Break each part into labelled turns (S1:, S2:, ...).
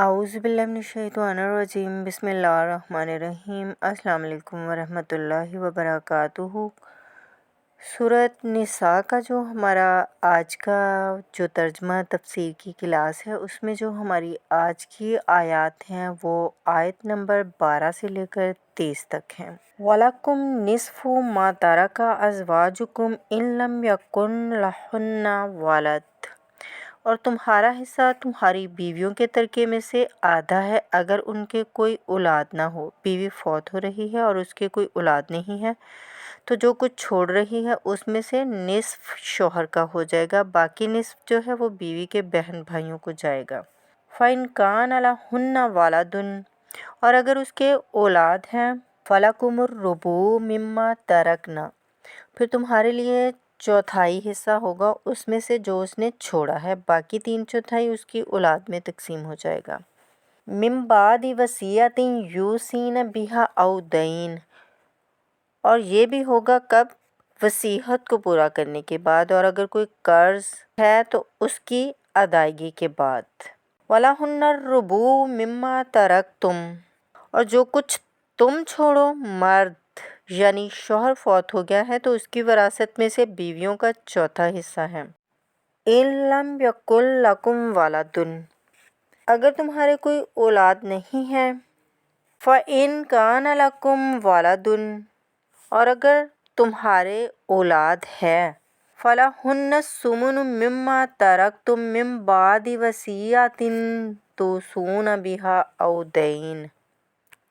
S1: اعوذ باللہ من الشیطان الرجیم بسم اللہ الرحمن الرحیم السلام علیکم ورحمۃ اللہ وبرکاتہ۔ سورۃ نساء کا جو ہمارا آج کا جو ترجمہ تفسیر کی کلاس ہے، اس میں جو ہماری آج کی آیات ہیں وہ آیت نمبر 12 سے لے کر 23 تک ہیں۔ وَلَكُمْ نِصْفُ مَا تَرَكَ أَزْوَاجُكُمْ إِن لَّمْ يَكُن لَّهُنَّ وَلَدٌ، اور تمہارا حصہ تمہاری بیویوں کے ترکے میں سے آدھا ہے اگر ان کے کوئی اولاد نہ ہو۔ بیوی فوت ہو رہی ہے اور اس کے کوئی اولاد نہیں ہے تو جو کچھ چھوڑ رہی ہے اس میں سے نصف شوہر کا ہو جائے گا، باقی نصف جو ہے وہ بیوی کے بہن بھائیوں کو جائے گا۔ فَإِن كَانَ لَهُنَّ وَلَدٌ، اور اگر اس کے اولاد ہیں، فَلَكُمُ الرُّبُعُ مِمَّا تَرَكْنَ، پھر تمہارے لیے چوتھائی حصہ ہوگا اس میں سے جو اس نے چھوڑا ہے، باقی 3/4 اس کی اولاد میں تقسیم ہو جائے گا۔ مِن بَعْدِ وَصِیَّةٍ یُوصِینَ بِہَا أَوْ دَیْنٍ، اور یہ بھی ہوگا کب؟ وصیت کو پورا کرنے کے بعد، اور اگر کوئی قرض ہے تو اس کی ادائیگی کے بعد۔ وَلَهُنَّ الرُّبُعُ مِمَّا تَرَکْتُمْ، اور جو کچھ تم چھوڑو، مرد یعنی شوہر فوت ہو گیا ہے تو اس کی وراثت میں سے بیویوں کا چوتھا حصہ ہے۔ إِن لَّمْ يَكُن لَّكُمْ وَلَدٌ، اگر تمہارے کوئی اولاد نہیں ہے۔ فَإِن كَانَ لَكُمْ وَلَدٌ، اور اگر تمہارے اولاد ہے، فَلَهُنَّ الثُّمُنُ مِمَّا تَرَکْتُم مِّن بَعْدِ وَصِیَّةٍ تُوصُونَ بِهَا أَوْ دَیْنٍ،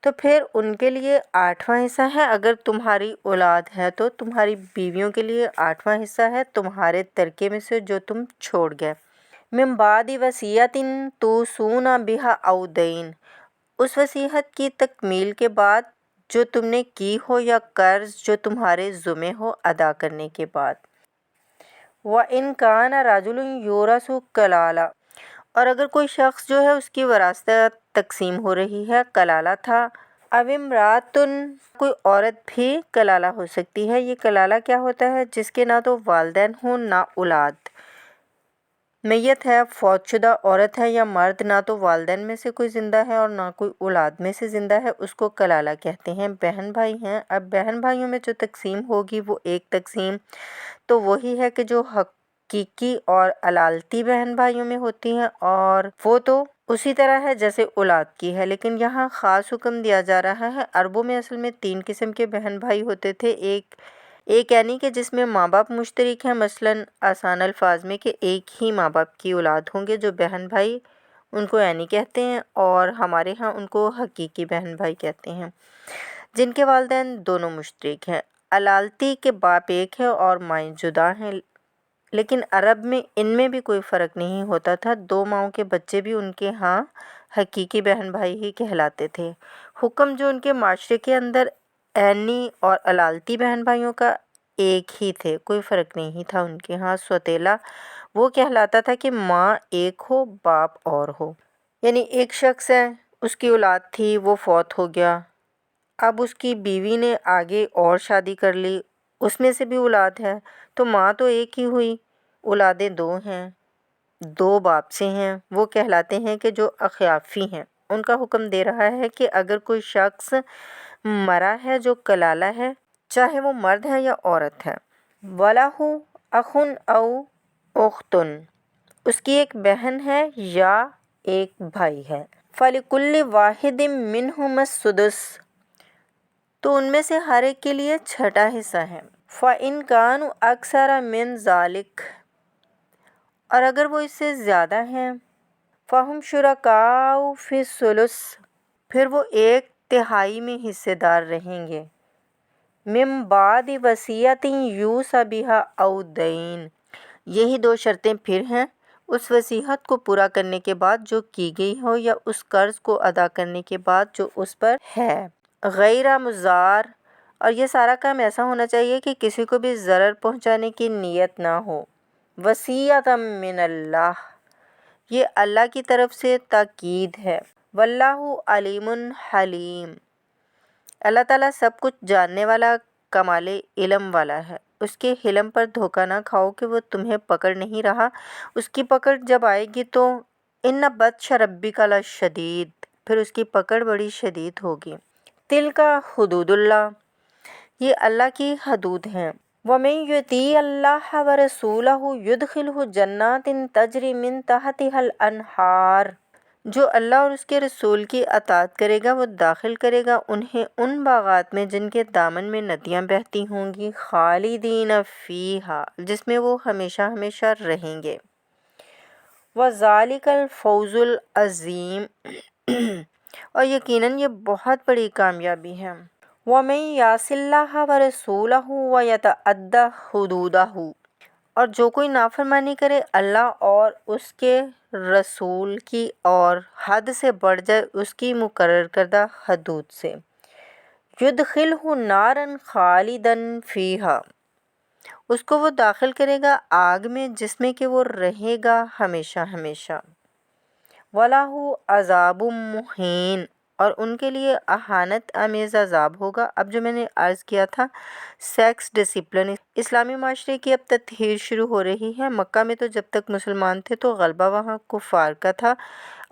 S1: تو پھر ان کے لیے 8واں حصہ ہے۔ اگر تمہاری اولاد ہے تو تمہاری بیویوں کے لیے 8واں حصہ ہے تمہارے ترکے میں سے جو تم چھوڑ گئے۔ مِن بَعْدِ وَصِیَّةٍ تُوصُونَ بِهَا أَوْ دَیْنٍ، اس وصیت کی تکمیل کے بعد جو تم نے کی ہو یا قرض جو تمہارے ذمہ ہو ادا کرنے کے بعد۔ وَإِن كَانَ رَجُلٌ يُورَثُ كَلَالَةً، اور اگر کوئی شخص جو ہے اس کی وراثت تقسیم ہو رہی ہے، کلالہ تھا۔ أَوْ امْرَأَةٌ، کوئی عورت بھی کلالہ ہو سکتی ہے۔ یہ کلالہ کیا ہوتا ہے؟ جس کے نہ تو والدین ہوں نہ اولاد، میت ہے، فوت شدہ عورت ہے یا مرد، نہ تو والدین میں سے کوئی زندہ ہے اور نہ کوئی اولاد میں سے زندہ ہے، اس کو کلالہ کہتے ہیں۔ بہن بھائی ہیں، اب بہن بھائیوں میں جو تقسیم ہوگی وہ ایک تقسیم تو وہی ہے کہ جو حقیقی اور علالتی بہن بھائیوں میں ہوتی ہیں، اور وہ تو اسی طرح ہے جیسے اولاد کی ہے، لیکن یہاں خاص حکم دیا جا رہا ہے۔ عربوں میں اصل میں 3 قسم کے بہن بھائی ہوتے تھے۔ ایک یعنی کہ جس میں ماں باپ مشترک ہیں، مثلاً آسان الفاظ میں کہ ایک ہی ماں باپ کی اولاد ہوں گے جو بہن بھائی، ان کو یعنی کہتے ہیں، اور ہمارے ہاں ان کو حقیقی بہن بھائی کہتے ہیں، جن کے والدین دونوں مشترک ہیں۔ علالتی کے باپ ایک ہے اور مائیں جدا ہیں، لیکن عرب میں ان میں بھی کوئی فرق نہیں ہوتا تھا، 2 ماؤں کے بچے بھی ان کے ہاں حقیقی بہن بھائی ہی کہلاتے تھے۔ حکم جو ان کے معاشرے کے اندر عینی اور علالتی بہن بھائیوں کا ایک ہی تھے، کوئی فرق نہیں تھا ان کے ہاں۔ سوتیلا وہ کہلاتا تھا کہ ماں ایک ہو باپ اور ہو، یعنی ایک شخص ہے، اس کی اولاد تھی، وہ فوت ہو گیا، اب اس کی بیوی نے آگے اور شادی کر لی، اس میں سے بھی اولاد ہے، تو ماں تو ایک ہی ہوئی، اولادیں 2 ہیں، 2 باپ سے ہیں، وہ کہلاتے ہیں کہ جو اخیافی ہیں۔ ان کا حکم دے رہا ہے کہ اگر کوئی شخص مرا ہے جو کلالہ ہے، چاہے وہ مرد ہے یا عورت ہے، وَلَهُ أَخٌ أَوْ أُخْتٌ، اس کی ایک بہن ہے یا ایک بھائی ہے، فَلِكُلِّ وَاحِدٍ مِّنْهُمَا السُّدُسُ، تو ان میں سے ہر ایک کے لیے چھٹا حصہ ہے۔ فَإِن كَانُوا أَكْثَرَ مِن ذَلِكَ، اور اگر وہ اس سے زیادہ ہیں، فَهُمْ شُرَكَاءُ فِي الثُّلُثِ، پھر وہ 1/3 میں حصے دار رہیں گے۔ مِن بَعْدِ وَصِیَّةٍ یُوصَىٰ بِهَا أَوْ دَیْنٍ، یہی 2 شرطیں پھر ہیں، اس وصیت کو پورا کرنے کے بعد جو کی گئی ہو یا اس قرض کو ادا کرنے کے بعد جو اس پر ہے، غیر مضار، اور یہ سارا کام ایسا ہونا چاہیے کہ کسی کو بھی ضرر پہنچانے کی نیت نہ ہو۔ وصیۃ من اللہ، یہ اللہ کی طرف سے تاکید ہے۔ واللہ علیم حلیم، اللہ تعالیٰ سب کچھ جاننے والا، کمال علم والا ہے۔ اس کے حلم پر دھوکہ نہ کھاؤ کہ وہ تمہیں پکڑ نہیں رہا، اس کی پکڑ جب آئے گی تو ان بطش ربک لشدید، پھر اس کی پکڑ بڑی شدید ہوگی۔ تلک حدود اللہ، یہ اللہ کی حدود ہیں۔ وَمَن يُطِیعِ اللَّهَ وَرَسُولَهُ يُدْخِلْهُ جَنَّاتٍ تَجْرِی مِن تَحْتِہَا الْأَنْہَارُ، جو اللہ اور اس کے رسول کی اطاعت کرے گا وہ داخل کرے گا انہیں ان باغات میں جن کے دامن میں ندیاں بہتی ہوں گی، خالدین فیہا، جس میں وہ ہمیشہ ہمیشہ رہیں گے۔ وَذَالِکَ الْفَوْزُ الْعَظِیمُ، اور یقیناً یہ بہت بڑی کامیابی ہے۔ وَمَن یعص اللہ وَرَسُولَهُ وَیَتَعَدَّ حُدُودَهُ، اور جو کوئی نافرمانی کرے اللہ اور اس کے رسول کی اور حد سے بڑھ جائے اس کی مقرر کردہ حدود سے، یدخلہ نارا خالدا فیہا، اس کو وہ داخل کرے گا آگ میں جس میں کہ وہ رہے گا ہمیشہ ہمیشہ۔ وَلَہُ عَذَابٌ مُہِین، اور ان کے لیے اہانت آمیز عذاب ہوگا۔ اب جو میں نے عرض کیا تھا سیکس ڈسپلن، اسلامی معاشرے کی اب تطہیر شروع ہو رہی ہے۔ مکہ میں تو جب تک مسلمان تھے تو غلبہ وہاں کفار کا تھا،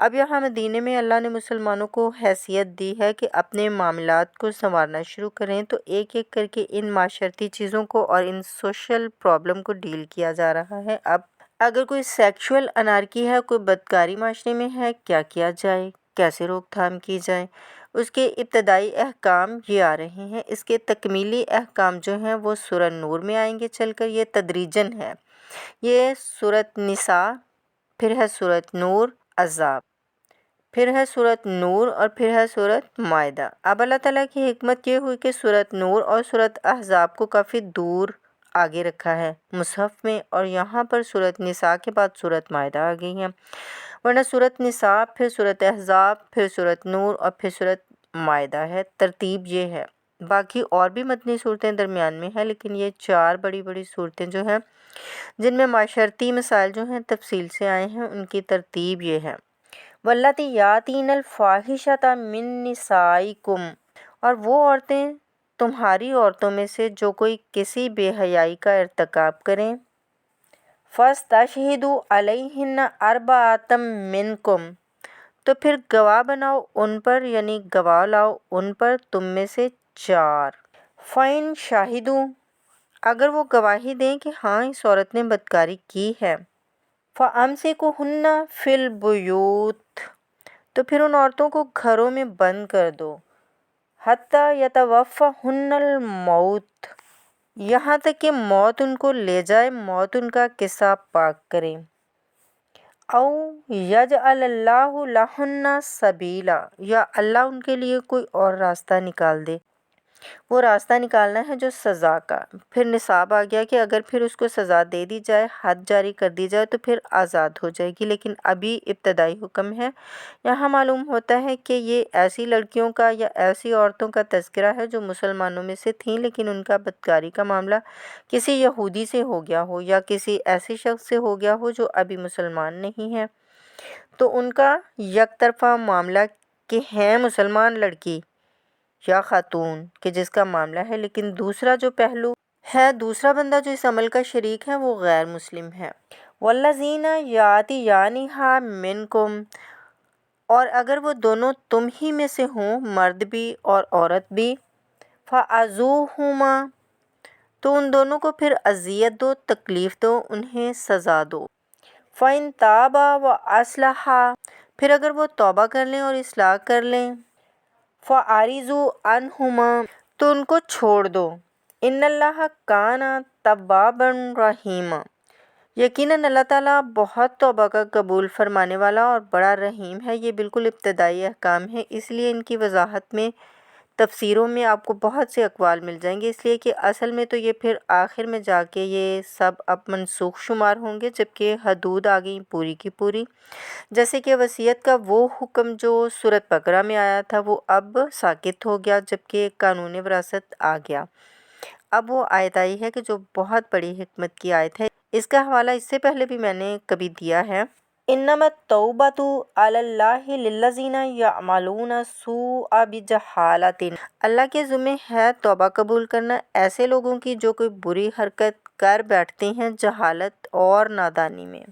S1: اب یہاں مدینے میں اللہ نے مسلمانوں کو حیثیت دی ہے کہ اپنے معاملات کو سنوارنا شروع کریں، تو ایک ایک کر کے ان معاشرتی چیزوں کو اور ان سوشل پرابلم کو ڈیل کیا جا رہا ہے۔ اب اگر کوئی سیکشول انارکی ہے، کوئی بدکاری معاشرے میں ہے، کیا کیا جائے، کیسے روک تھام کی جائے، اس کے ابتدائی احکام یہ آ رہے ہیں۔ اس کے تکمیلی احکام جو ہیں وہ سورہ نور میں آئیں گے چل کر، یہ تدریجاً ہے۔ یہ سورۃ نساء، پھر ہے سورۃ نور، احزاب، پھر ہے سورۃ نور، اور پھر ہے سورۃ مائدہ۔ اب اللہ تعالیٰ کی حکمت یہ ہوئی کہ سورۃ نور اور سورۃ احزاب کو کافی دور آگے رکھا ہے مصحف میں، اور یہاں پر سورۃ نساء کے بعد سورۃ مائدہ آ گئی ہے، ورنہ سورۃ نساء، پھر سورۃ احزاب، پھر سورۃ نور اور پھر سورۃ مائدہ ہے۔ ترتیب یہ ہے، باقی اور بھی مدنی صورتیں درمیان میں ہیں، لیکن یہ چار بڑی بڑی صورتیں جو ہیں جن میں معاشرتی مسائل جو ہیں تفصیل سے آئے ہیں، ان کی ترتیب یہ ہے۔ واللاتی یاتین الفاحشۃ من نسائکم، اور وہ عورتیں تمہاری عورتوں میں سے جو کوئی کسی بے حیائی کا ارتکاب کریں، فاستشہدوا علیہن اربعۃ منکم، تو پھر گواہ بناؤ ان پر، یعنی گواہ لاؤ ان پر تم میں سے چار۔ فَإِن شَہِدُوا، اگر وہ گواہی دیں کہ ہاں اس عورت نے بدکاری کی ہے، فَأَمْسِكُوهُنَّ فِي الْبُيُوتِ، تو پھر ان عورتوں کو گھروں میں بند کر دو، حَتَّى يَتَوَفَّهُنَّ الْمَوْتُ، یہاں تک کہ موت ان کو لے جائے، موت ان کا قصہ پاک کرے۔ او یجعل اللہ لہن سبیلا، یا اللہ ان کے لیے کوئی اور راستہ نکال دے، وہ راستہ نکالنا ہے جو سزا کا۔ پھر نصاب آ گیا کہ اگر پھر اس کو سزا دے دی جائے، حد جاری کر دی جائے، تو پھر آزاد ہو جائے گی، لیکن ابھی ابتدائی حکم ہے۔ یہاں معلوم ہوتا ہے کہ یہ ایسی لڑکیوں کا یا ایسی عورتوں کا تذکرہ ہے جو مسلمانوں میں سے تھیں لیکن ان کا بدکاری کا معاملہ کسی یہودی سے ہو گیا ہو یا کسی ایسے شخص سے ہو گیا ہو جو ابھی مسلمان نہیں ہے، تو ان کا یک طرفہ معاملہ کہ ہیں مسلمان لڑکی یا خاتون کہ جس کا معاملہ ہے، لیکن دوسرا جو پہلو ہے، دوسرا بندہ جو اس عمل کا شریک ہے وہ غیر مسلم ہے۔ والذین یاتیانہا منکم، اور اگر وہ دونوں تم ہی میں سے ہوں، مرد بھی اور عورت بھی، فَعَزُوہُما، تو ان دونوں کو پھر اذیت دو، تکلیف دو، انہیں سزا دو۔ فَإِن تَابَا وَأَصْلَحَا، پھر اگر وہ توبہ کر لیں اور اصلاح کر لیں، فَأَعْرِضُوا عَنْہُمَا، تو ان کو چھوڑ دو۔ إِنَّ اللَّهَ كَانَ تَوَّابًا رَحِیمًا، یقیناً اللہ تعالیٰ بہت توبہ کا قبول فرمانے والا اور بڑا رحیم ہے۔ یہ بالکل ابتدائی احکام ہے، اس لیے ان کی وضاحت میں تفسیروں میں آپ کو بہت سے اقوال مل جائیں گے، اس لیے کہ اصل میں تو یہ پھر آخر میں جا کے یہ سب اب منسوخ شمار ہوں گے، جبکہ حدود آ گئیں پوری کی پوری۔ جیسے کہ وصیت کا وہ حکم جو سورۃ بقرہ میں آیا تھا وہ اب ساقط ہو گیا، جبکہ قانون وراثت آ گیا۔ اب وہ آیت آئی ہے کہ جو بہت بڑی حکمت کی آیت ہے، اس کا حوالہ اس سے پہلے بھی میں نے کبھی دیا ہے۔ انما التوبۃ علی اللہ للذین یعملون السوء بجہالۃ، اللہ کے ذمہ ہے توبہ قبول کرنا ایسے لوگوں کی جو کوئی بری حرکت کر بیٹھتے ہیں جہالت اور نادانی میں۔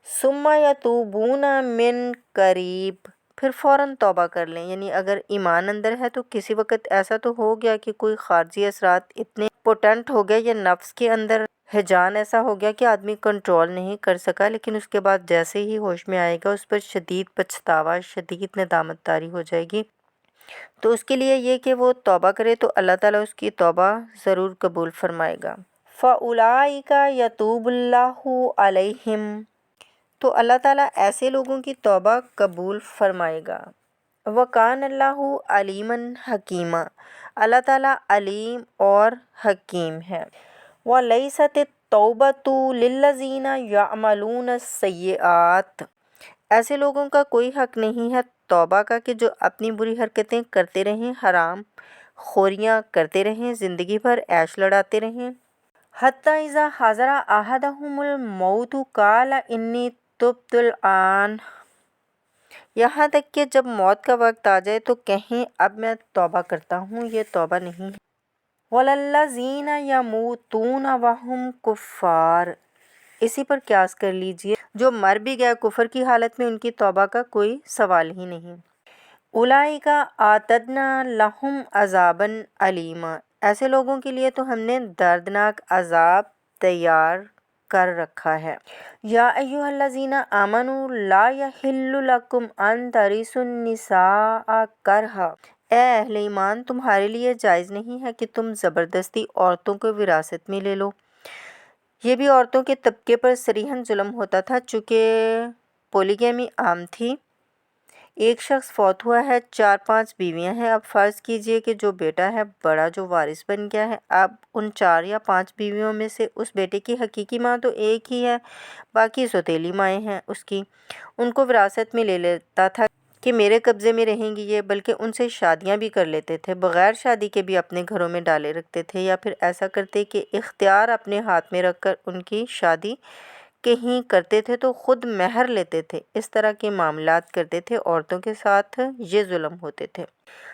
S1: ثم یتوبون من قریب، پھر فوراً توبہ کر لیں. یعنی اگر ایمان اندر ہے تو کسی وقت ایسا تو ہو گیا کہ کوئی خارجی اثرات اتنے پوٹنٹ ہو گئے یا نفس کے اندر ہیجان ایسا ہو گیا کہ آدمی کنٹرول نہیں کر سکا، لیکن اس کے بعد جیسے ہی ہوش میں آئے گا اس پر شدید پچھتاوا، شدید ندامت طاری ہو جائے گی. تو اس کے لیے یہ کہ وہ توبہ کرے تو اللہ تعالیٰ اس کی توبہ ضرور قبول فرمائے گا. فَأُولَٰئِکَ یَتُوبُ اللَّهُ عَلَیْہِم، تو اللہ تعالیٰ ایسے لوگوں کی توبہ قبول فرمائے گا. وَكَانَ اللَّهُ عَلِيمًا حَكِيمًا، اللہ تعالیٰ علیم اور حکیم ہے. وَلَيْسَتِ التَّوْبَةُ لِلَّذِينَ يَعْمَلُونَ السَّيِّئَاتِ، ایسے لوگوں کا کوئی حق نہیں ہے توبہ کا کہ جو اپنی بری حرکتیں کرتے رہیں، حرام خوریاں کرتے رہیں، زندگی بھر عیش لڑاتے رہیں. حَتَّىٰ إِذَا حَضَرَ أَحَدَهُمُ الْمَوْتُ قَالَ إِنِّي تُبْتُ الْآنَ، یہاں تک کہ جب موت کا وقت آ جائے تو کہیں اب میں توبہ کرتا ہوں، یہ توبہ نہیں ہے. وَلَلَّذِينَ يَمُوتُونَ وَهُمْ كُفَّارٌ، اسی پر قیاس کر لیجئے جو مر بھی گئے کفر کی حالت میں، ان کی توبہ کا کوئی سوال ہی نہیں. اولئک اعتدنا لہم عذابا علیما، ایسے لوگوں کے لیے تو ہم نے دردناک عذاب تیار کر رکھا ہے. یا ایھا الذین آمنوا لا یحل لکم ان ترثوا النساء کرہا، اے اہل ایمان تمہارے لیے جائز نہیں ہے کہ تم زبردستی عورتوں کو وراثت میں لے لو. یہ بھی عورتوں کے طبقے پر صریحاً ظلم ہوتا تھا، چونکہ پولیگیمی عام تھی. ایک شخص فوت ہوا ہے، 4-5 بیویاں ہیں. اب فرض کیجئے کہ جو بیٹا ہے بڑا جو وارث بن گیا ہے، اب ان 4 یا 5 بیویوں میں سے اس بیٹے کی حقیقی ماں تو ایک ہی ہے، باقی سوتیلی مائیں ہیں اس کی. ان کو وراثت میں لے لیتا تھا کہ میرے قبضے میں رہیں گی یہ، بلکہ ان سے شادیاں بھی کر لیتے تھے، بغیر شادی کے بھی اپنے گھروں میں ڈالے رکھتے تھے، یا پھر ایسا کرتے کہ اختیار اپنے ہاتھ میں رکھ کر ان کی شادی کہیں کرتے تھے تو خود مہر لیتے تھے. اس طرح کے معاملات کرتے تھے، عورتوں کے ساتھ یہ ظلم ہوتے تھے.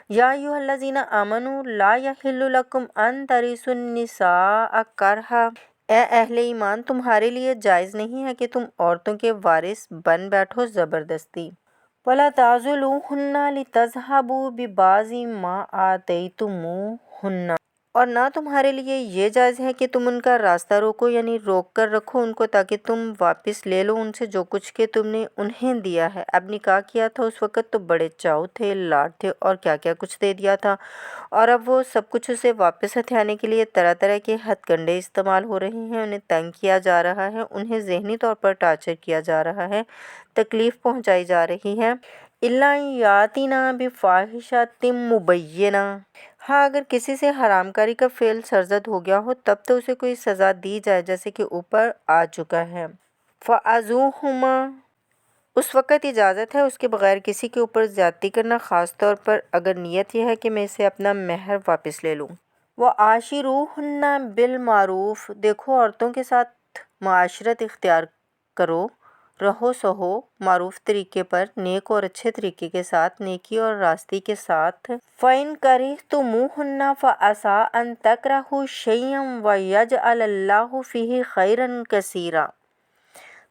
S1: یا ایھا الذین آمنوا لا یحل لکم ان ترثوا النساء کرہا، اے اہل ایمان تمہارے لیے جائز نہیں ہے کہ تم عورتوں کے وارث بن بیٹھو زبردستی. وَلَا تَعْضُلُوهُنَّ لِتَذْهَبُوا بِبَعْضِ مَا آتَيْتُمُوهُنَّ، اور نہ تمہارے لیے یہ جائز ہے کہ تم ان کا راستہ روکو، یعنی روک کر رکھو ان کو تاکہ تم واپس لے لو ان سے جو کچھ کہ تم نے انہیں دیا ہے. اب نکاح کیا تھا اس وقت تو بڑے چاؤ تھے، لاڈ تھے اور کیا کیا کچھ دے دیا تھا، اور اب وہ سب کچھ اسے واپس ہتھیانے کے لیے طرح طرح کے ہتھ کنڈے استعمال ہو رہے ہیں. انہیں تنگ کیا جا رہا ہے، انہیں ذہنی طور پر ٹارچر کیا جا رہا ہے، تکلیف پہنچائی جا رہی ہے. الا ان یاتینا بفاحشۃ مبینہ، ہاں اگر کسی سے حرام کاری کا فعل سرزد ہو گیا ہو تب تو اسے کوئی سزا دی جائے جیسے کہ اوپر آ چکا ہے. فَعَزُوهُمَا، اس وقت اجازت ہے اس کے بغیر کسی کے اوپر زیادتی کرنا، خاص طور پر اگر نیت یہ ہے کہ میں اسے اپنا مہر واپس لے لوں. وَعَاشِرُوهُنَّ بِالْمَعْرُوفِ، دیکھو عورتوں کے ساتھ معاشرت اختیار کرو، رہو سہو معروف طریقے پر، نیک اور اچھے طریقے کے ساتھ، نیکی اور راستی کے ساتھ. فَإِن كَرِهْتُمُوهُنَّ فَعَسَىٰ أَن تَكْرَهُوا شَيْئًا وَيَجْعَلَ اللَّهُ فِيهِ خَيْرًا كَثِيرًا،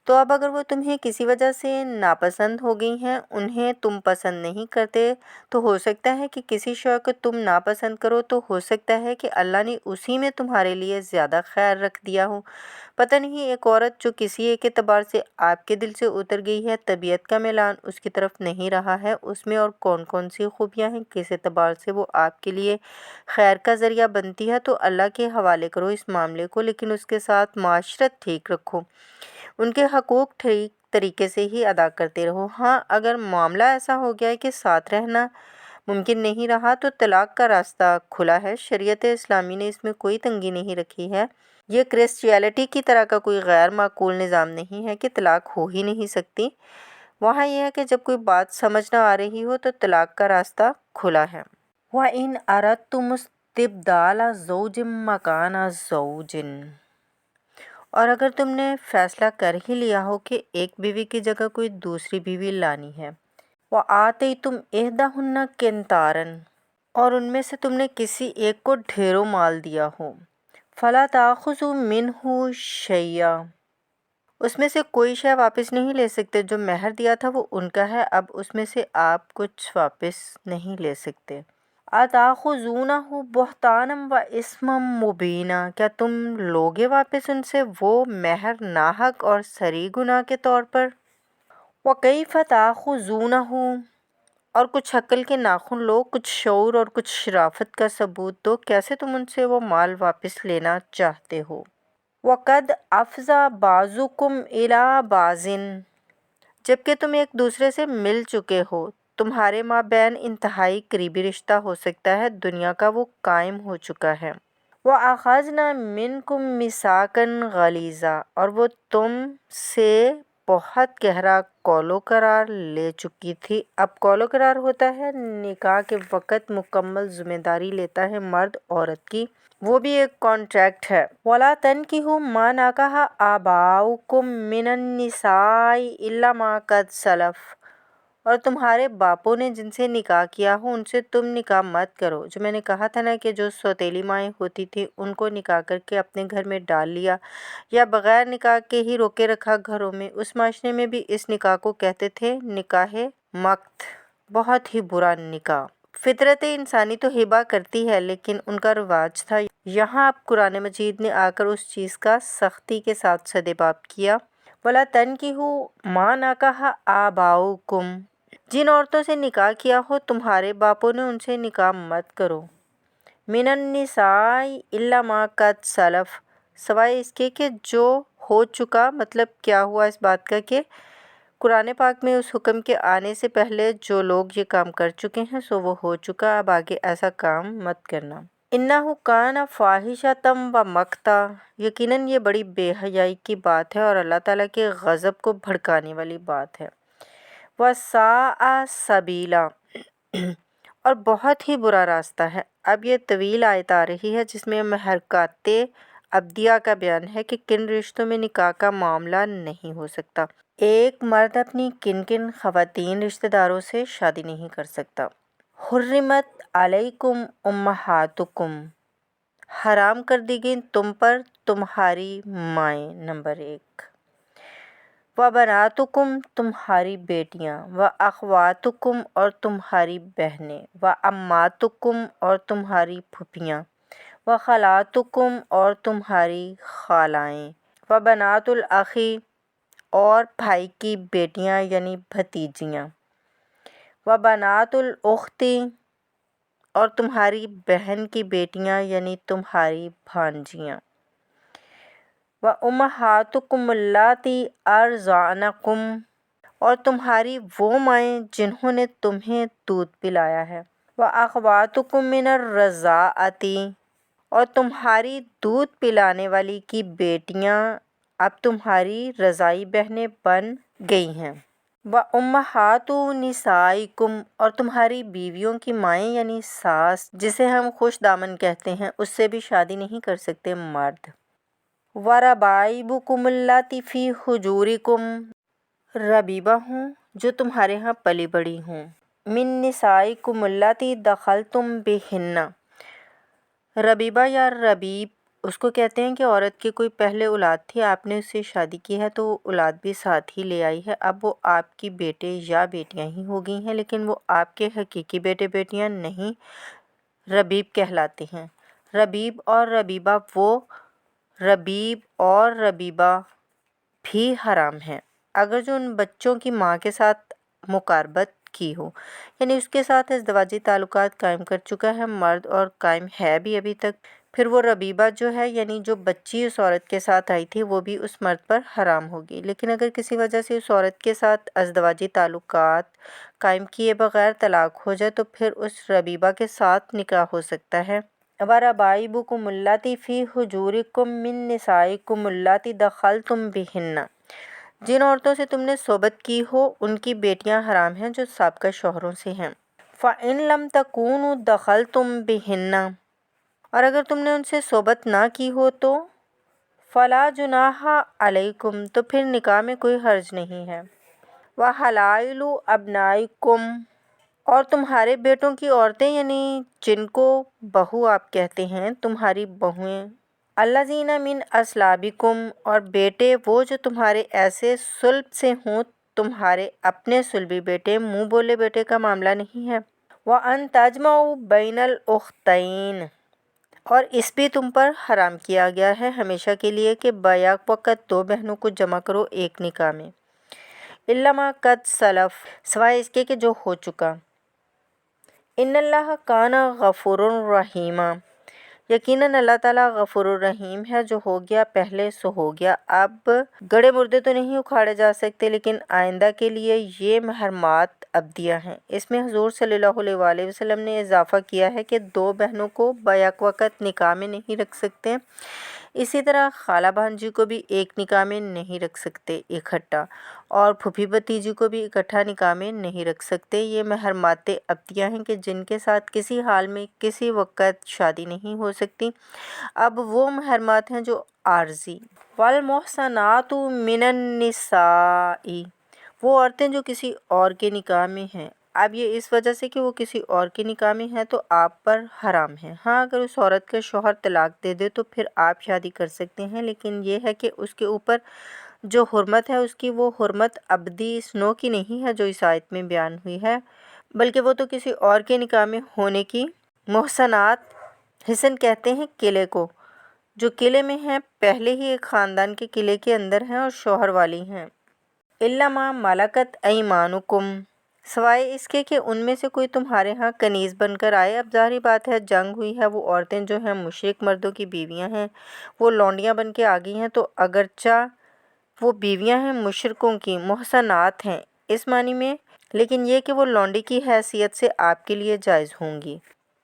S1: تو اب اگر وہ تمہیں کسی وجہ سے ناپسند ہو گئی ہیں، انہیں تم پسند نہیں کرتے، تو ہو سکتا ہے کہ کسی شے کو تم ناپسند کرو تو ہو سکتا ہے کہ اللہ نے اسی میں تمہارے لیے زیادہ خیر رکھ دیا ہو. پتہ نہیں ایک عورت جو کسی ایک اعتبار سے آپ کے دل سے اتر گئی ہے، طبیعت کا میلان اس کی طرف نہیں رہا ہے، اس میں اور کون کون سی خوبیاں ہیں، کس اعتبار سے وہ آپ کے لیے خیر کا ذریعہ بنتی ہے، تو اللہ کے حوالے کرو اس معاملے کو، لیکن اس کے ساتھ معاشرت ٹھیک رکھو، ان کے حقوق ٹھیک طریقے سے ہی ادا کرتے رہو. ہاں اگر معاملہ ایسا ہو گیا ہے کہ ساتھ رہنا ممکن نہیں رہا تو طلاق کا راستہ کھلا ہے. شریعت اسلامی نے اس میں کوئی تنگی نہیں رکھی ہے. یہ کرسچیلٹی کی طرح کا کوئی غیر معقول نظام نہیں ہے کہ طلاق ہو ہی نہیں سکتی. وہاں یہ ہے کہ جب کوئی بات سمجھ نہ آ رہی ہو تو طلاق کا راستہ کھلا ہے. وَإِنْ أَرَدْتُمُ اسْتِبْدَالَ زَوْجٍ مَّكَانَ زَوْجٍ، اور اگر تم نے فیصلہ کر ہی لیا ہو کہ ایک بیوی کی جگہ کوئی دوسری بیوی لانی ہے. وَآتَيْتُمْ إِحْدَاهُنَّ قِنْطَارًا، اور ان میں سے تم نے کسی ایک کو ڈھیروں مال دیا ہو. فَلَا تَأْخُذُوا مِنْهُ شَيْئًا، اس میں سے کوئی شے واپس نہیں لے سکتے، جو مہر دیا تھا وہ ان کا ہے، اب اس میں سے آپ کچھ واپس نہیں لے سکتے۔ اتاخذونہ بہتانا و اسما مبینا، کیا تم لوگے واپس ان سے وہ مہر ناحق اور صریح گناہ کے طور پر؟ وکیف تاخذونہ، اور کچھ عقل کے ناخن لو، کچھ شعور اور کچھ شرافت کا ثبوت دو، کیسے تم ان سے وہ مال واپس لینا چاہتے ہو؟ وقد افضیٰ بعضکم الی بعض، جبکہ تم ایک دوسرے سے مل چکے ہو، تمہارے مابین انتہائی قریبی رشتہ ہو سکتا ہے، دنیا کا وہ قائم ہو چکا ہے۔ وَأَخَذْنَا مِنْكُمْ مِيثَاقًا غَلِيظًا، اور وہ تم سے بہت گہرا قول و قرار لے چکی تھی۔ اب قول و قرار ہوتا ہے نکاح کے وقت مکمل ذمہ داری لیتا ہے مرد عورت کی، وہ بھی ایک کانٹریکٹ ہے۔ وَلَا تَنكِحُوا مَا نَكَحَ آبَاؤُكُم مِّنَ النِّسَاءِ إِلَّا مَا قَدْ سَلَفَ، اور تمہارے باپوں نے جن سے نکاح کیا ہو ان سے تم نکاح مت کرو۔ جو میں نے کہا تھا نا کہ جو سوتیلی مائیں ہوتی تھیں ان کو نکاح کر کے اپنے گھر میں ڈال لیا یا بغیر نکاح کے ہی روکے رکھا گھروں میں، اس معاشرے میں بھی اس نکاح کو کہتے تھے نکاح مقت، بہت ہی برا نکاح۔ فطرت انسانی تو ہبہ کرتی ہے لیکن ان کا رواج تھا۔ یہاں اب قرآن مجید نے آ کر اس چیز کا سختی کے ساتھ سدباب کیا۔ وَلَا تَنكِحُوا مَا نَكَحَ آبَاؤُكُم، جن عورتوں سے نکاح کیا ہو تمہارے باپوں نے ان سے نکاح مت کرو۔ مِنَ النِّسَاءِ إِلَّا مَا قَدْ سَلَفَ، سوائے اس کے کہ جو ہو چکا۔ مطلب کیا ہوا اس بات کا کہ قرآن پاک میں اس حکم کے آنے سے پہلے جو لوگ یہ کام کر چکے ہیں سو وہ ہو چکا، اب آگے ایسا کام مت کرنا۔ اِنَّهُ كَانَ فَاحِشَةً وَمَقْتًا، یقیناً یہ بڑی بے حیائی کی بات ہے اور اللہ تعالیٰ کے غضب کو بھڑکانے والی بات ہے۔ وَسَاءَ سَبِيلًا، اور بہت ہی برا راستہ ہے۔ اب یہ طویل آیت آ رہی ہے جس میں محرکات ابدیہ کا بیان ہے کہ کن رشتوں میں نکاح کا معاملہ نہیں ہو سکتا۔ ایک مرد اپنی کن کن خواتین رشتہ داروں سے شادی نہیں کر سکتا۔ حرمت علیکم امہاتکم، حرام کر دی گئی تم پر تمہاری مائیں، نمبر 1۔ وَبَنَاتُکُم، تمہاری بیٹیاں، وَأَخْوَاتُکُم، اور تمہاری بہنیں، وَأَمَّاتُکُم، اور تمہاری پھوپھیاں، وَخَالَاتُکُم، اور تمہاری خالائیں، وَبَنَاتُ الْأَخِ، اور بھائی کی بیٹیاں یعنی بھتیجیاں، وَبَنَاتُ الْأُخْتِ، اور تمہاری بہن کی بیٹیاں یعنی تمہاری بھانجیاں، وَأُمَّهَاتُكُمُ اللَّاتِي أَرْضَعْنَكُمْ، اور تمہاری وہ مائیں جنہوں نے تمہیں دودھ پلایا ہے، وَأَخَوَاتُكُم مِّنَ الرَّضَاعَةِ، اور تمہاری دودھ پلانے والی کی بیٹیاں اب تمہاری رضاعی بہنیں بن گئی ہیں، وَأُمَّهَاتُ نِسَائِكُمْ، اور تمہاری بیویوں کی مائیں یعنی ساس جسے ہم خوش دامن کہتے ہیں، اس سے بھی شادی نہیں کر سکتے مرد۔ وَرَبَائِبُكُمُ اللَّاتِي فِي حُجُورِكُمْ، ربیبہ ہوں جو تمہارے ہاں پلی بڑھی ہوں، مِن نِسَائِكُمُ اللَّاتِي دَخَلْتُم بِهِنَّ، ربیبہ یا ربیب اس کو کہتے ہیں کہ عورت کی کوئی پہلے اولاد تھی، آپ نے اس سے شادی کی ہے تو وہ اولاد بھی ساتھ ہی لے آئی ہے، اب وہ آپ کی بیٹے یا بیٹیاں ہی ہو گئی ہیں لیکن وہ آپ کے حقیقی بیٹے بیٹیاں نہیں ربیب کہلاتے ہیں۔ ربیب اور ربیبہ، وہ ربیب اور ربیبہ بھی حرام ہیں اگر جو ان بچوں کی ماں کے ساتھ مقاربت کی ہو، یعنی اس کے ساتھ ازدواجی تعلقات قائم کر چکا ہے مرد اور قائم ہے بھی ابھی تک، پھر وہ ربیبہ جو ہے یعنی جو بچی اس عورت کے ساتھ آئی تھی وہ بھی اس مرد پر حرام ہوگی۔ لیکن اگر کسی وجہ سے اس عورت کے ساتھ ازدواجی تعلقات قائم کیے بغیر طلاق ہو جائے تو پھر اس ربیبہ کے ساتھ نکاح ہو سکتا ہے۔ وَرَبَائِبُكُمُ اللَّاتِي فِي حُجُورِكُم مِّن نِّسَائِكُمُ اللَّاتِي دَخَلْتُم بِهِنَّ، جن عورتوں سے تم نے صحبت کی ہو ان کی بیٹیاں حرام ہیں جو سابقہ شوہروں سے ہیں۔ فَإِن لَمْ تَكُونُوا دَخَلْتُم بِهِنَّ، اور اگر تم نے ان سے صحبت نہ کی ہو تو فَلَا جُنَاحَ عَلَيْكُمْ، تو پھر نکاح میں کوئی حرج نہیں ہے۔ وَحَلَائِلُ أَبْنَائِكُمْ، اور تمہارے بیٹوں کی عورتیں یعنی جن کو بہو آپ کہتے ہیں، تمہاری بہویں الذین من اصلابکم، اور بیٹے وہ جو تمہارے ایسے صلب سے ہوں، تمہارے اپنے صلبی بیٹے، منہ بولے بیٹے کا معاملہ نہیں ہے۔ وَأَن تَجْمَعُوا بَيْنَ الْأُخْتَيْنِ، اور اس بھی تم پر حرام کیا گیا ہے ہمیشہ کے لیے کہ بیک وقت دو بہنوں کو جمع کرو ایک نکاح میں۔ إِلَّا مَا قَدْ سَلَف، سوائے اس کے کہ جو ہو چکا۔ إِنَّ اللَّهَ كَانَ غَفُورًا رَحِيمًا، یقیناً اللہ تعالیٰ غفور الرحیم ہے، جو ہو گیا پہلے سو ہو گیا۔ اب گڑے مردے تو نہیں اکھاڑے جا سکتے، لیکن آئندہ کے لیے یہ محرمات ابدیہ ہیں۔ اس میں حضور صلی اللہ علیہ وآلہ وسلم نے اضافہ کیا ہے کہ دو بہنوں کو بیک وقت نکاح میں نہیں رکھ سکتے، اسی طرح خالہ بھانجی کو بھی ایک نکاح میں نہیں رکھ سکتے اکٹھا، اور پھوپھی بھتیجی کو بھی اکٹھا نکاح میں نہیں رکھ سکتے۔ یہ محرمات ابدیہ ہیں کہ جن کے ساتھ کسی حال میں کسی وقت شادی نہیں ہو سکتی۔ اب وہ محرمات ہیں جو عارضی۔ والمحصنات من النساء، وہ عورتیں جو کسی اور کے نکاح میں ہیں۔ اب یہ اس وجہ سے کہ وہ کسی اور کے نکاح میں ہیں تو آپ پر حرام ہے۔ ہاں، اگر اس عورت کا شوہر طلاق دے دے تو پھر آپ شادی کر سکتے ہیں، لیکن یہ ہے کہ اس کے اوپر جو حرمت ہے اس کی وہ حرمت ابدی اس نوع کی نہیں ہے جو اس آیت میں بیان ہوئی ہے، بلکہ وہ تو کسی اور کے نکاح میں ہونے کی۔ محصنات، حصن کہتے ہیں قلعے کو، جو قلعے میں ہیں، پہلے ہی ایک خاندان کے قلعے کے اندر ہیں اور شوہر والی ہیں۔ إِلَّا مَا مَلَكَتْ أَيْمَانُكُمْ، سوائے اس کے کہ ان میں سے کوئی تمہارے ہاں کنیز بن کر آئے۔ اب ظاہری بات ہے، جنگ ہوئی ہے، وہ عورتیں جو ہیں مشرک مردوں کی بیویاں ہیں، وہ لونڈیاں بن کے آ گئی ہیں، تو اگرچہ وہ بیویاں ہیں مشرکوں کی، محصنات ہیں اس معنی میں، لیکن یہ کہ وہ لونڈی کی حیثیت سے آپ کے لیے جائز ہوں گی۔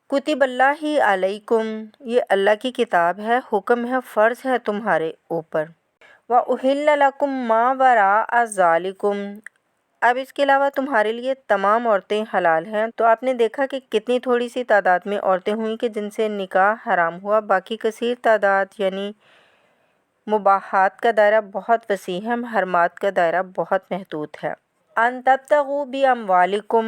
S1: کتب اللہ علیکم، یہ اللہ کی کتاب ہے، حکم ہے، فرض ہے تمہارے اوپر۔ وَأُحِلَّ لَكُم مَّا وَرَاءَ ذَلِكُمْ، اب اس کے علاوہ تمہارے لیے تمام عورتیں حلال ہیں۔ تو آپ نے دیکھا کہ کتنی تھوڑی سی تعداد میں عورتیں ہوئیں کہ جن سے نکاح حرام ہوا، باقی کثیر تعداد یعنی مباحات کا دائرہ بہت وسیع ہے، محرمات کا دائرہ بہت محدود ہے۔ ان تبتغوا باموالکم،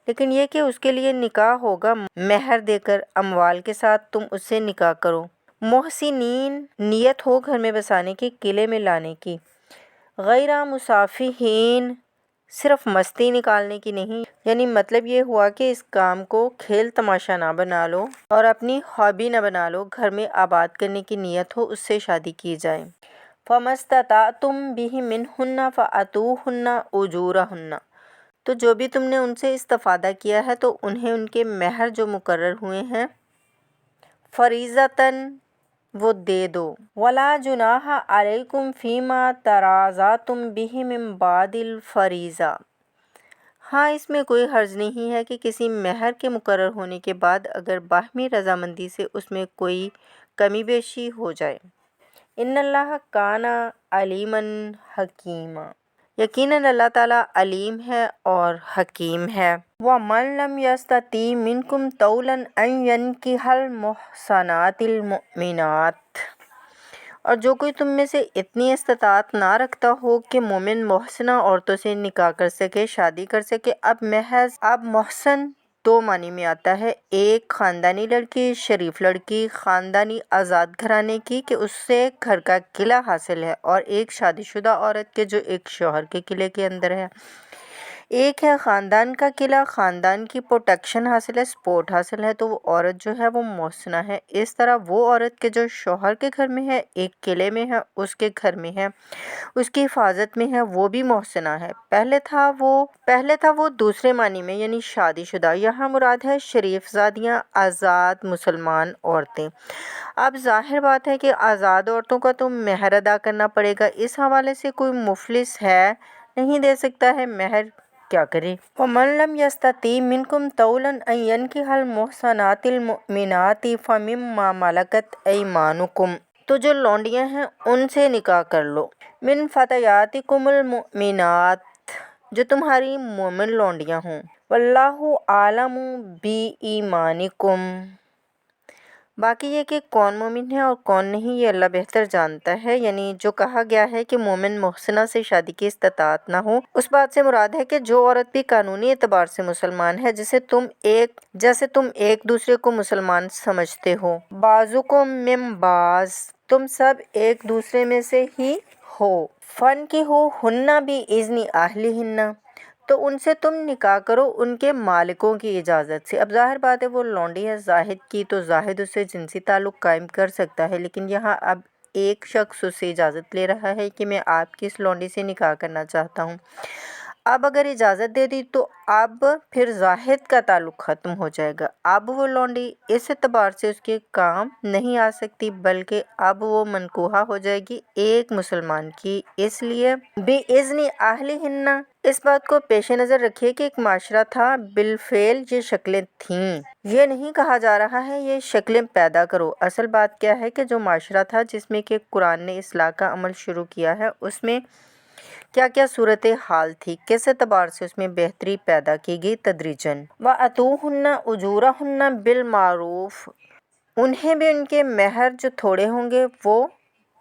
S1: لیکن یہ کہ اس کے لیے نکاح ہوگا مہر دے کر، اموال کے ساتھ تم اس سے نکاح کرو۔ محسنین، نیت ہو گھر میں بسانے کی، قلعے میں لانے کی۔ غیر مسافحین، صرف مستی نکالنے کی نہیں، یعنی مطلب یہ ہوا کہ اس کام کو کھیل تماشا نہ بنا لو اور اپنی ہابی نہ بنا لو، گھر میں آباد کرنے کی نیت ہو، اس سے شادی کی جائے۔ فَمَا اسْتَطَعْتُم بِهِ مِنْهُنَّ فَآتُوهُنَّ أُجُورَهُنَّ، تو جو بھی تم نے ان سے استفادہ کیا ہے تو انہیں ان کے مہر جو مقرر ہوئے ہیں فریضۃً وہ دے دو۔ وَلَا جُنَاحَ عَلَيْكُمْ فِيمَا تَرَاضَيْتُم بِهِ مِن بَعْدِ الْفَرِيضَةِ، ہاں اس میں کوئی حرج نہیں ہے کہ کسی مہر کے مقرر ہونے کے بعد اگر باہمی رضامندی سے اس میں کوئی کمی بیشی ہو جائے۔ ان اللہ کان علیما حکیما، یقیناً اللہ تعالیٰ علیم ہے اور حکیم ہے۔ وَمَن لَّمْ يَسْتَطِعْ مِنكُمْ طَوْلًا أَن يَنكِحَ الْمُحْصَنَاتِ الْمُؤْمِنَاتِ، اور جو کوئی تم میں سے اتنی استطاعت نہ رکھتا ہو کہ مومن محسنہ عورتوں سے نکاح کر سکے، شادی کر سکے۔ اب محسن دو معنی میں آتا ہے، ایک خاندانی لڑکی، شریف لڑکی، خاندانی آزاد گھرانے کی کہ اس سے گھر کا قلعہ حاصل ہے، اور ایک شادی شدہ عورت کے جو ایک شوہر کے قلعے کے اندر ہے۔ ایک ہے خاندان کا قلعہ، خاندان کی پروٹیکشن حاصل ہے، سپورٹ حاصل ہے، تو وہ عورت جو ہے وہ محسنہ ہے۔ اس طرح وہ عورت کے جو شوہر کے گھر میں ہے، ایک قلعے میں ہے، اس کے گھر میں ہے، اس کی حفاظت میں ہے، وہ بھی محسنہ ہے۔ پہلے تھا وہ دوسرے معنی میں یعنی شادی شدہ، یہاں مراد ہے شریف زادیاں، آزاد مسلمان عورتیں۔ اب ظاہر بات ہے کہ آزاد عورتوں کا تو مہر ادا کرنا پڑے گا، اس حوالے سے کوئی مفلس ہے نہیں دے سکتا ہے مہر، کیا کرے۔ وَمَن لَّمْ يَسْتَطِعْ مِنكُمْ طَوْلًا أَن يَنكِحَ الْمُحْصَنَاتِ الْمُؤْمِنَاتِ فَمِمَّا مَلَكَتْ أَيْمَانُكُمْ، تو جو لونڈیاں ہیں ان سے نکاح کر لو۔ مِن فَتَيَاتِكُمُ الْمُؤْمِنَاتِ، جو تمہاری مومن لونڈیاں ہوں۔ وَاللَّهُ أَعْلَمُ بِإِيمَانِكُمْ، باقی یہ کہ کون مومن ہے اور کون نہیں یہ اللہ بہتر جانتا ہے، یعنی جو کہا گیا ہے کہ مومن محسنہ سے شادی کی استطاعت نہ ہو، اس بات سے مراد ہے کہ جو عورت بھی قانونی اعتبار سے مسلمان ہے، جیسے تم ایک دوسرے کو مسلمان سمجھتے ہو، بعضکم من بعض، تم سب ایک دوسرے میں سے ہی ہو، فَانکِحُوہُنَّ بِإِذْنِ أَہْلِہِنَّ، تو ان سے تم نکاح کرو ان کے مالکوں کی اجازت سے۔ اب ظاہر بات ہے وہ لونڈی ہے زاہد کی، تو زاہد اس سے جنسی تعلق قائم کر سکتا ہے، لیکن یہاں اب ایک شخص اس سے اجازت لے رہا ہے کہ میں آپ کی اس لونڈی سے نکاح کرنا چاہتا ہوں۔ اب اگر اجازت دے دی تو اب پھر زاہد کا تعلق ختم ہو جائے گا، اب وہ لونڈی اس اعتبار سے اس کے کام نہیں آ سکتی، بلکہ اب وہ منکوحہ ہو جائے گی ایک مسلمان کی۔ اس لیے بِإِذْنِ أَہْلِهِنَّ، اس بات کو پیش نظر رکھیے کہ ایک معاشرہ تھا، بالفعل یہ شکلیں تھیں، یہ نہیں کہا جا رہا ہے یہ شکلیں پیدا کرو۔ اصل بات کیا ہے کہ جو معاشرہ تھا جس میں کہ قرآن نے اصلاح کا عمل شروع کیا ہے، اس میں کیا کیا صورتحال تھی، کس اعتبار سے اس میں بہتری پیدا کی گئی تدریجاً۔ وَآتُوهُنَّ أُجُورَهُنَّ بِالْمَعْرُوفِ، انہیں بھی ان کے مہر جو تھوڑے ہوں گے وہ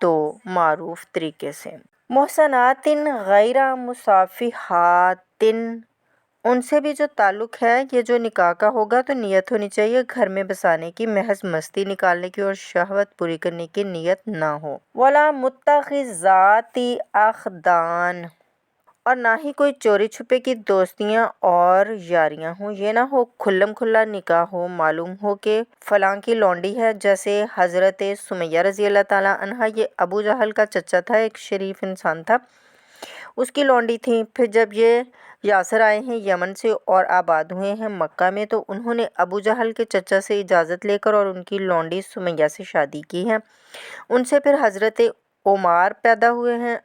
S1: دو معروف طریقے سے۔ محصنات غیر مصافحات، ان سے بھی جو تعلق ہے یہ جو نکاح کا ہوگا تو نیت ہونی چاہیے گھر میں بسانے کی، محض مستی نکالنے کی اور شہوت پوری کرنے کی نیت نہ ہو۔ وَلَا مُتَّخِذَاتِ أَخْدَانٍ، اور نہ ہی کوئی چوری چھپے کی دوستیاں اور یاریاں ہوں، یہ نہ ہو کھلم کھلا نکاح ہو، معلوم ہو کہ فلاں کی لونڈی ہے، جیسے حضرت سمیہ رضی اللہ تعالیٰ عنہا، یہ ابو جہل کا چچا تھا، ایک شریف انسان تھا، اس کی لونڈی تھی۔ پھر جب یہ یاسر آئے ہیں یمن سے اور آباد ہوئے ہیں مکہ میں، تو انہوں نے ابو جہل کے چچا سے اجازت لے کر اور ان کی لونڈی سمیہ سے شادی کی ہے۔ ان سے پھر حضرت عمار پیدا ہوئے ہیں،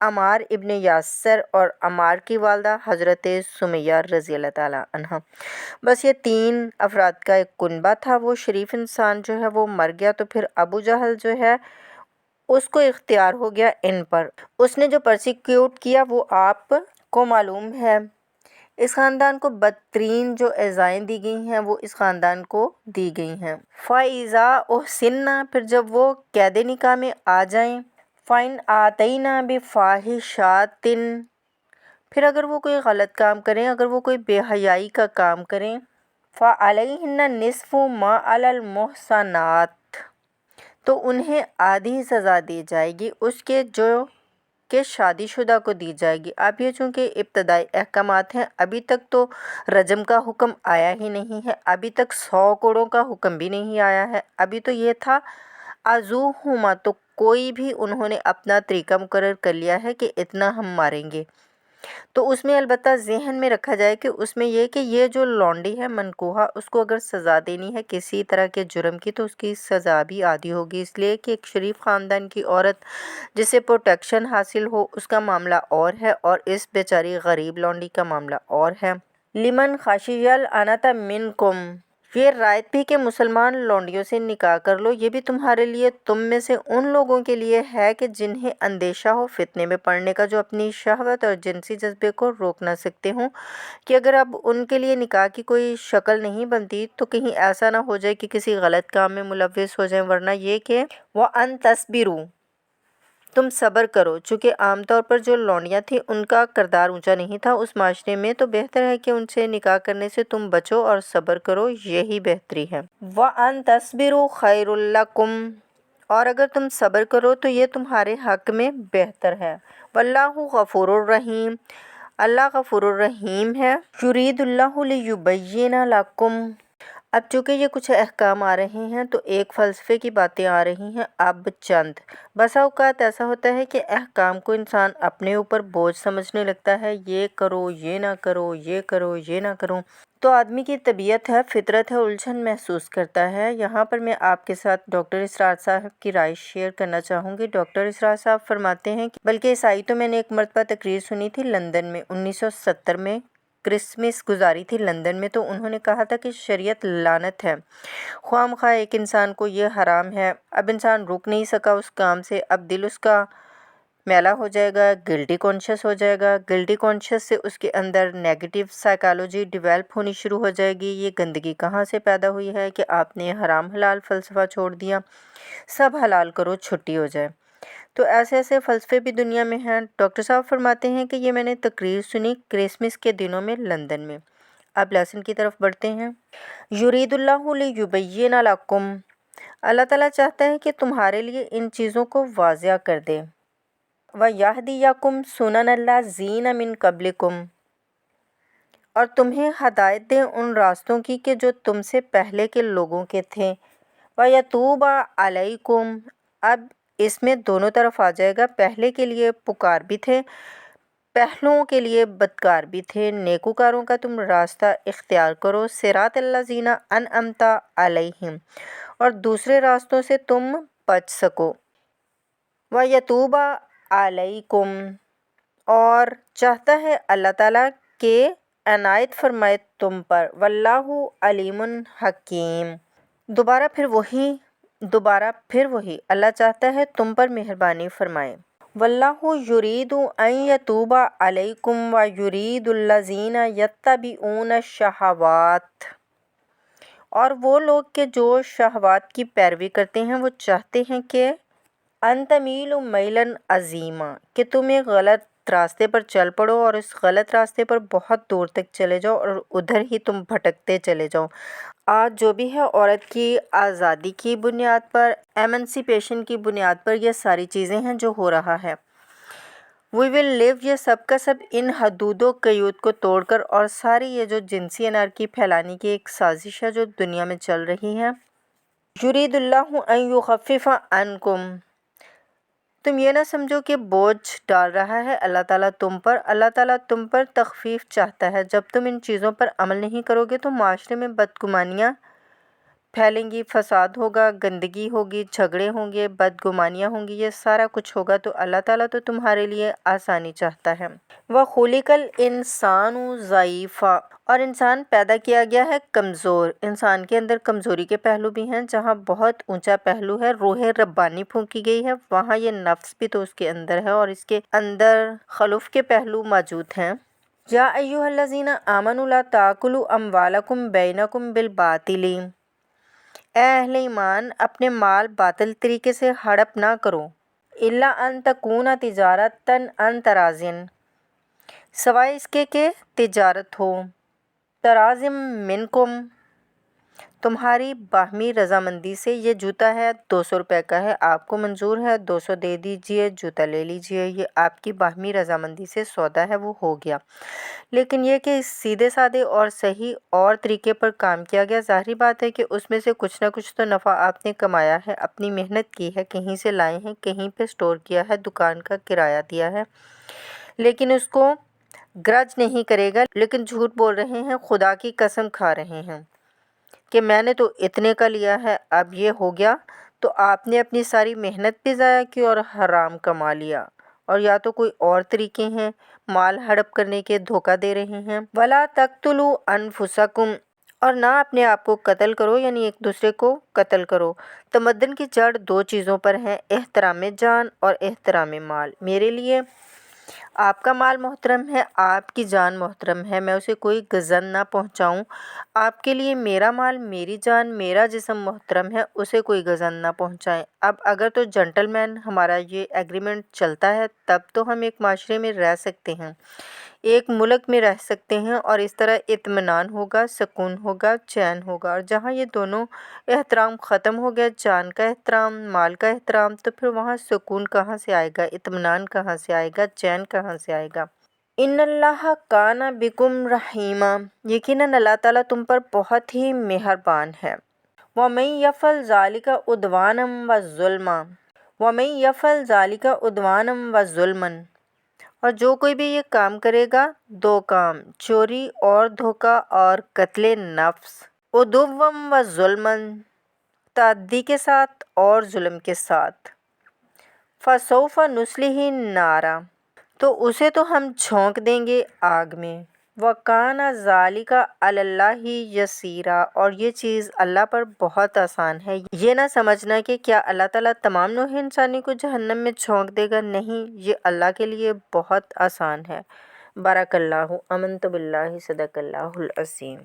S1: عمار ابن یاسر، اور عمار کی والدہ حضرت سمیہ رضی اللہ تعالیٰ عنہ۔ بس یہ 3 افراد کا ایک کنبہ تھا۔ وہ شریف انسان جو ہے وہ مر گیا، تو پھر ابو جہل جو ہے اس کو اختیار ہو گیا ان پر، اس نے جو پرسیکیوٹ کیا وہ آپ کو معلوم ہے۔ اس خاندان کو بدترین جو ایذائیں دی گئی ہیں وہ اس خاندان کو دی گئی ہیں۔ فَإِذَا أُحْصِنَّ، پھر جب وہ قید نکاح میں آ جائیں، فَإِنْ آتَيْنَ بِفَاحِشَةٍ، پھر اگر وہ کوئی غلط کام کریں، اگر وہ کوئی بے حیائی کا کام کریں، فَعَلَيْهِنَّ نِصْفُ مَا عَلَى الْمُحْصَنَاتِ، تو انہیں آدھی سزا دی جائے گی اس کے جو کہ شادی شدہ کو دی جائے گی۔ اب یہ چونکہ ابتدائی احکامات ہیں، ابھی تک تو رجم کا حکم آیا ہی نہیں ہے، ابھی تک 100 کوڑوں کا حکم بھی نہیں آیا ہے، ابھی تو یہ تھا عَزُوهُمَا، تو کوئی بھی انہوں نے اپنا طریقہ مقرر کر لیا ہے کہ اتنا ہم ماریں گے۔ تو اس میں البتہ ذہن میں رکھا جائے کہ اس میں یہ کہ یہ جو لونڈی ہے منکوحہ، اس کو اگر سزا دینی ہے کسی طرح کے جرم کی تو اس کی سزا بھی آدھی ہوگی، اس لیے کہ ایک شریف خاندان کی عورت جسے پروٹیکشن حاصل ہو اس کا معاملہ اور ہے، اور اس بیچاری غریب لونڈی کا معاملہ اور ہے۔ لمن خشی العنۃ منکم، یہ رعایت بھی کہ مسلمان لونڈیوں سے نکاح کر لو، یہ بھی تمہارے لیے تم میں سے ان لوگوں کے لیے ہے کہ جنہیں اندیشہ ہو فتنے میں پڑنے کا، جو اپنی شہوت اور جنسی جذبے کو روک نہ سکتے ہوں، کہ اگر اب ان کے لیے نکاح کی کوئی شکل نہیں بنتی تو کہیں ایسا نہ ہو جائے کہ کسی غلط کام میں ملوث ہو جائیں، ورنہ یہ کہ وَأَن تَصْبِرُوا، تم صبر کرو۔ چونکہ عام طور پر جو لونڈیاں تھیں ان کا کردار اونچا نہیں تھا اس معاشرے میں، تو بہتر ہے کہ ان سے نکاح کرنے سے تم بچو اور صبر کرو، یہی بہتری ہے۔ وَأَن تَصْبِرُوا خَيْرٌ لَكُمْ، اور اگر تم صبر کرو تو یہ تمہارے حق میں بہتر ہے۔ وَاللَّهُ غَفُورٌ رَحِيمٌ، اللہ غفور الرحیم ہے۔ یرید اللہ لیبین لکم، اب چونکہ یہ کچھ احکام آ رہے ہیں تو ایک فلسفے کی باتیں آ رہی ہیں، اب چند بسا اوقات ایسا ہوتا ہے کہ احکام کو انسان اپنے اوپر بوجھ سمجھنے لگتا ہے، یہ کرو یہ نہ کرو، یہ کرو یہ نہ کرو، تو آدمی کی طبیعت ہے، فطرت ہے، الجھن محسوس کرتا ہے۔ یہاں پر میں آپ کے ساتھ ڈاکٹر اسرار صاحب کی رائے شیئر کرنا چاہوں گی۔ ڈاکٹر اسرار صاحب فرماتے ہیں کہ بلکہ عیسائی تو میں نے ایک مرتبہ تقریر سنی تھی لندن میں، 1970 میں کرسمس گزاری تھی لندن میں، تو انہوں نے کہا تھا کہ شریعت لعنت ہے، خواہ مخواہ ایک انسان کو یہ حرام ہے۔ اب انسان رک نہیں سکا اس کام سے، اب دل اس کا میلا ہو جائے گا، گلٹی کانشیس ہو جائے گا. گلٹی کانشیس سے اس کے اندر نیگیٹو سائیکالوجی ڈیولپ ہونی شروع ہو جائے گی. یہ گندگی کہاں سے پیدا ہوئی ہے کہ آپ نے حرام حلال فلسفہ چھوڑ دیا، سب حلال کرو چھٹی ہو جائے. تو ایسے ایسے فلسفے بھی دنیا میں ہیں. ڈاکٹر صاحب فرماتے ہیں کہ یہ میں نے تقریر سنی کرسمس کے دنوں میں لندن میں. اب لیسن کی طرف بڑھتے ہیں. یرید اللہ لیبین لکم، اللہ تعالیٰ چاہتا ہے کہ تمہارے لیے ان چیزوں کو واضح کر دے. وَیَہْدِیَکُمْ سُنَنَ الَّذِینَ مِن قَبْلِکُم، اور تمہیں ہدایت دے ان راستوں کی کہ جو تم سے پہلے کے لوگوں کے تھے. وَیَتُوبَ عَلَیکُم، اب اس میں دونوں طرف آ جائے گا. پہلے کے لیے پکار بھی تھے، پہلوں کے لیے بدکار بھی تھے. نیکوکاروں کا تم راستہ اختیار کرو، صراط الذین انعمت علیہم، اور دوسرے راستوں سے تم بچ سکو. وَیَتُوبَ عَلَیکُم، اور چاہتا ہے اللہ تعالیٰ کہ عنایت فرمائے تم پر. واللہ علیم حکیم، دوبارہ پھر وہی اللہ چاہتا ہے تم پر مہربانی فرمائے. واللہ یرید ان یتوب علیکم ویرید الذین یتبعون الشہوات، اور وہ لوگ کہ جو شہوات کی پیروی کرتے ہیں وہ چاہتے ہیں کہ ان تمیلوا میلا عظیما، کہ تم ایک غلط راستے پر چل پڑو اور اس غلط راستے پر بہت دور تک چلے جاؤ اور ادھر ہی تم بھٹکتے چلے جاؤ. آج جو بھی ہے عورت کی آزادی کی بنیاد پر، ایمنسیپیشن کی بنیاد پر یہ ساری چیزیں ہیں جو ہو رہا ہے. وی ول لیو، یہ سب کا سب ان حدود و قیود کو توڑ کر، اور ساری یہ جو جنسی انارکی پھیلانے کی ایک سازش ہے جو دنیا میں چل رہی ہے. یرید اللہ ان یخفف عنکم، تم یہ نہ سمجھو کہ بوجھ ڈال رہا ہے اللہ تعالیٰ تم پر. اللہ تعالیٰ تم پر تخفیف چاہتا ہے. جب تم ان چیزوں پر عمل نہیں کرو گے تو معاشرے میں بدگمانیاں پھیلیں گی، فساد ہوگا، گندگی ہوگی، جھگڑے ہوں گے، بدگمانیاں ہوں گی، یہ سارا کچھ ہوگا. تو اللہ تعالیٰ تو تمہارے لیے آسانی چاہتا ہے. وَخُلِقَ الْإِنسَانُ ضَعِیفًا، اور انسان پیدا کیا گیا ہے کمزور. انسان کے اندر کمزوری کے پہلو بھی ہیں. جہاں بہت اونچا پہلو ہے، روح ربانی پھونکی گئی ہے، وہاں یہ نفس بھی تو اس کے اندر ہے اور اس کے اندر خلف کے پہلو موجود ہیں. یا ایھا الذین آمنوا لا تاکلوا اموالکم بینکم بالباطل، اے اہل ایمان اپنے مال باطل طریقے سے ہڑپ نہ کرو. الا ان تکون تجارتا عن تراض، سوائے اس کے کہ تجارت ہو. تراض منکم، تمہاری باہمی رضامندی سے. یہ جوتا ہے 200 روپے کا ہے، آپ کو منظور ہے 200 دے دیجئے، جوتا لے لیجئے. یہ آپ کی باہمی رضامندی سے سودا ہے، وہ ہو گیا. لیکن یہ کہ سیدھے سادے اور صحیح اور طریقے پر کام کیا گیا، ظاہری بات ہے کہ اس میں سے کچھ نہ کچھ تو نفع آپ نے کمایا ہے، اپنی محنت کی ہے، کہیں سے لائے ہیں، کہیں پہ سٹور کیا ہے، دکان کا کرایہ دیا ہے. لیکن اس کو گرج نہیں کرے گا، لیکن جھوٹ بول رہے ہیں، خدا کی قسم کھا رہے ہیں کہ میں نے تو اتنے کا لیا ہے، اب یہ ہو گیا. تو آپ نے اپنی ساری محنت بھی ضائع کی اور حرام کما لیا. اور یا تو کوئی اور طریقے ہیں مال ہڑپ کرنے کے، دھوکہ دے رہے ہیں. وَلَا تَقْتُلُوا أَنفُسَکُم، اور نہ اپنے آپ کو قتل کرو، یعنی ایک دوسرے کو قتل کرو. تمدن کی جڑ 2 چیزوں پر ہے، احترام جان اور احترام مال. میرے لیے آپ کا مال محترم ہے، آپ کی جان محترم ہے، میں اسے کوئی گزن نہ پہنچاؤں. آپ کے لیے میرا مال، میری جان، میرا جسم محترم ہے، اسے کوئی گزن نہ پہنچائیں. اب اگر تو جنٹل مین ہمارا یہ ایگریمنٹ چلتا ہے تب تو ہم ایک معاشرے میں رہ سکتے ہیں، ایک ملک میں رہ سکتے ہیں، اور اس طرح اطمینان ہوگا، سکون ہوگا، چین ہوگا. اور جہاں یہ دونوں احترام ختم ہو گیا، جان کا احترام، مال کا احترام، تو پھر وہاں سکون کہاں سے آئے گا، اطمینان کہاں سے آئے گا، چین کہاں سے آئے گا. ان اللہ کان بکم رحیما، یقیناً اللہ تعالیٰ تم پر بہت ہی مہربان ہے. ومن یفعل ذلک عدوانا وظلما، ومن یفعل ذلک عدوانا وظلما، اور جو کوئی بھی یہ کام کرے گا، 2 کام، چوری اور دھوکہ اور قتل نفس. عدوا وظلما، تعدی کے ساتھ اور ظلم کے ساتھ. فسوف نصلہ نارا، تو اسے تو ہم جھونک دیں گے آگ میں. وَكَانَ ذَلِكَ عَلَى اللَّهِ يَسِيرًا، اور یہ چیز اللہ پر بہت آسان ہے۔ یہ نہ سمجھنا کہ کیا اللہ تعالیٰ تمام نوع انسانی کو جہنم میں جھونک دے گا، نہیں، یہ اللہ کے لیے بہت آسان ہے۔ بارک اللہ، آمنت باللہ، صدق اللہ العظیم۔